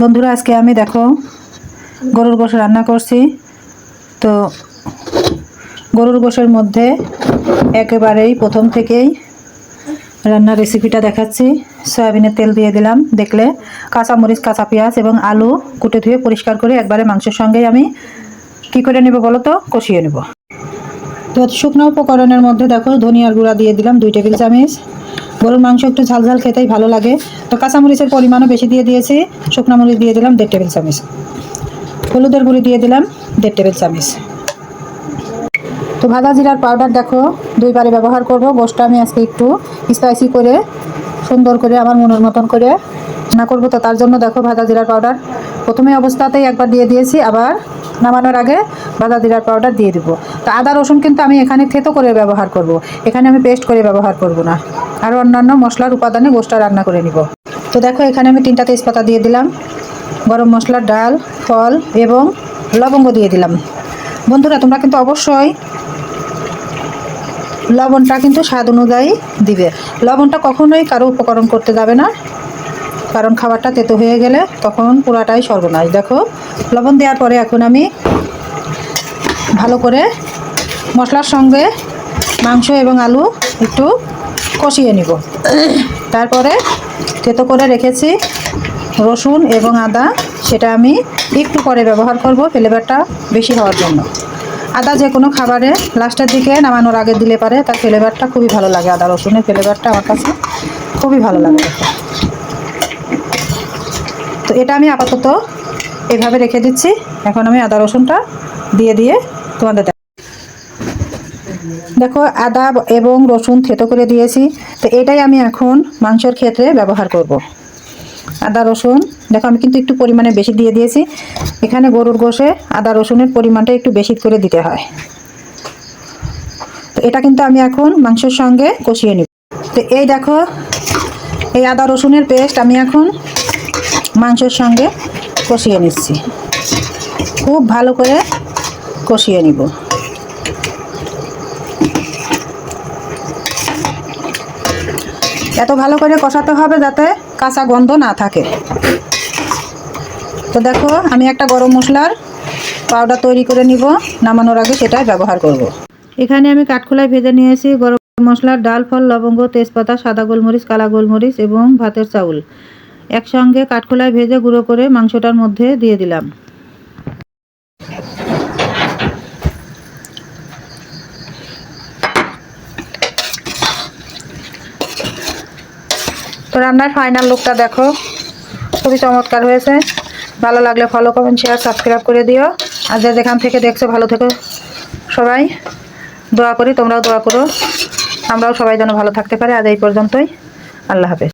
বন্ধুরা, আজকে আমি দেখো গরুর গোশ রান্না করছি। তো গরুর গোশের মধ্যে একেবারেই প্রথম থেকেই রান্নার রেসিপিটা দেখাচ্ছি। সয়াবিনের তেল দিয়ে দিলাম, দেখলে কাঁচামরিচ, কাঁচা পেঁয়াজ এবং আলু কুটে ধুয়ে পরিষ্কার করে একবারে মাংসের সঙ্গেই আমি কি করে নেব বলো তো, কষিয়ে নেব। তো শুকনো উপকরণের মধ্যে দেখো ধনিয়ার গুঁড়া দিয়ে দিলাম 2 টেবিল চামচ। গরুর মাংস একটু ঝাল ঝাল খেতেই ভালো লাগে, তো কাঁচামরিচের পরিমাণও বেশি দিয়ে দিয়েছি। শুকনো মরিচ দিয়ে দিলাম 1.5 টেবিল চামচ। হলুদের গুঁড়ি দিয়ে দিলাম 1.5 টেবিল চামচ। তো ভাজা জিরার পাউডার দেখো 2 বারে ব্যবহার করব। গোশটা আমি আজকে একটু স্পাইসি করে সুন্দর করে আমার মনের মতন করে রান্না করব। তো তার জন্য দেখো ভাজা জিরার পাউডার প্রথমে অবস্থাতেই একবার দিয়ে দিয়েছি, আবার নামানোর আগে ভাজা জিরার পাউডার দিয়ে দিব। তো আদা রসুন কিন্তু আমি এখানে থেতো করে ব্যবহার করব, এখানে আমি পেস্ট করে ব্যবহার করব না। আর অন্যান্য মশলার উপাদানে গোশটা রান্না করে নিব। তো দেখো এখানে আমি 3টা তেজপাতা দিয়ে দিলাম, গরম মশলা, ডাল, ফল এবং লবঙ্গ দিয়ে দিলাম। বন্ধুরা, তোমরা কিন্তু অবশ্যই লবণটা কিন্তু স্বাদ অনুযায়ী দিবে। লবণটা কখনোই কারো উপকরণ করতে যাবে না, কারণ খাবারটা তেতো হয়ে গেলে তখন পুরাটাই সর্বনাশ। দেখো লবণ দেওয়ার পরে এখন আমি ভালো করে মশলার সঙ্গে মাংস এবং আলু একটু কষিয়ে নিব। তারপরে থেতো করে রেখেছি রসুন এবং আদা, সেটা আমি একটু পরে ব্যবহার করব ফ্লেভারটা বেশি হওয়ার জন্য। আদা যে কোনো খাবারে লাস্টের দিকে নামানোর আগে দিলে পারে তার ফ্লেভারটা খুবই ভালো লাগে। আদা রসুনের ফ্লেভারটা আমার কাছে খুবই ভালো লাগে। তো এটা আমি আপাতত এভাবে রেখে দিচ্ছি। এখন আমি আদা রসুনটা দিয়ে তোমাদের দেখো আদা এবং রসুন থেতো করে দিয়েছি। তো এটাই আমি এখন মাংসের ক্ষেত্রে ব্যবহার করব। আদা রসুন দেখো আমি কিন্তু একটু পরিমাণে বেশি দিয়ে দিয়েছি। এখানে গরুর গোশে আদা রসুনের পরিমাণটা একটু বেশি করে দিতে হয়। তো এটা কিন্তু আমি এখন মাংসের সঙ্গে কষিয়ে নিব। তো এই দেখো এই আদা রসুনের পেস্ট আমি এখন মাংসের সঙ্গে কষিয়ে নিচ্ছি। খুব ভালো করে কষিয়ে নিব। এত ভালো করে কষাতে হবে যাতে কাঁচা গন্ধ না থাকে। তো দেখো আমি একটা গরম মশলার পাউডার তৈরি করে নিব, নামানোর আগে সেটাই ব্যবহার করব। এখানে আমি কাঠখোলায় ভেজে নিয়েছি গরম মশলার ডাল, ফল, লবঙ্গ, তেজপাতা, সাদা গোলমরিচ, কালা গোলমরিচ এবং ভাতের চাউল একসঙ্গে কাঠখোলায় ভেজে গুঁড়ো করে মাংসটার মধ্যে দিয়ে দিলাম। তো রান্নার ফাইনাল লুকটা দেখো, খুবই চমৎকার হয়েছে। ভালো লাগলে ফলো, কমেন্ট, শেয়ার, সাবস্ক্রাইব করে দিও। আর যেখান থেকে দেখছো ভালো থেকো সবাই। দোয়া করি তোমরাও দোয়া করো, আমরাও সবাই যেন ভালো থাকতে পারে। আজ এই পর্যন্তই। আল্লাহ হাফেজ।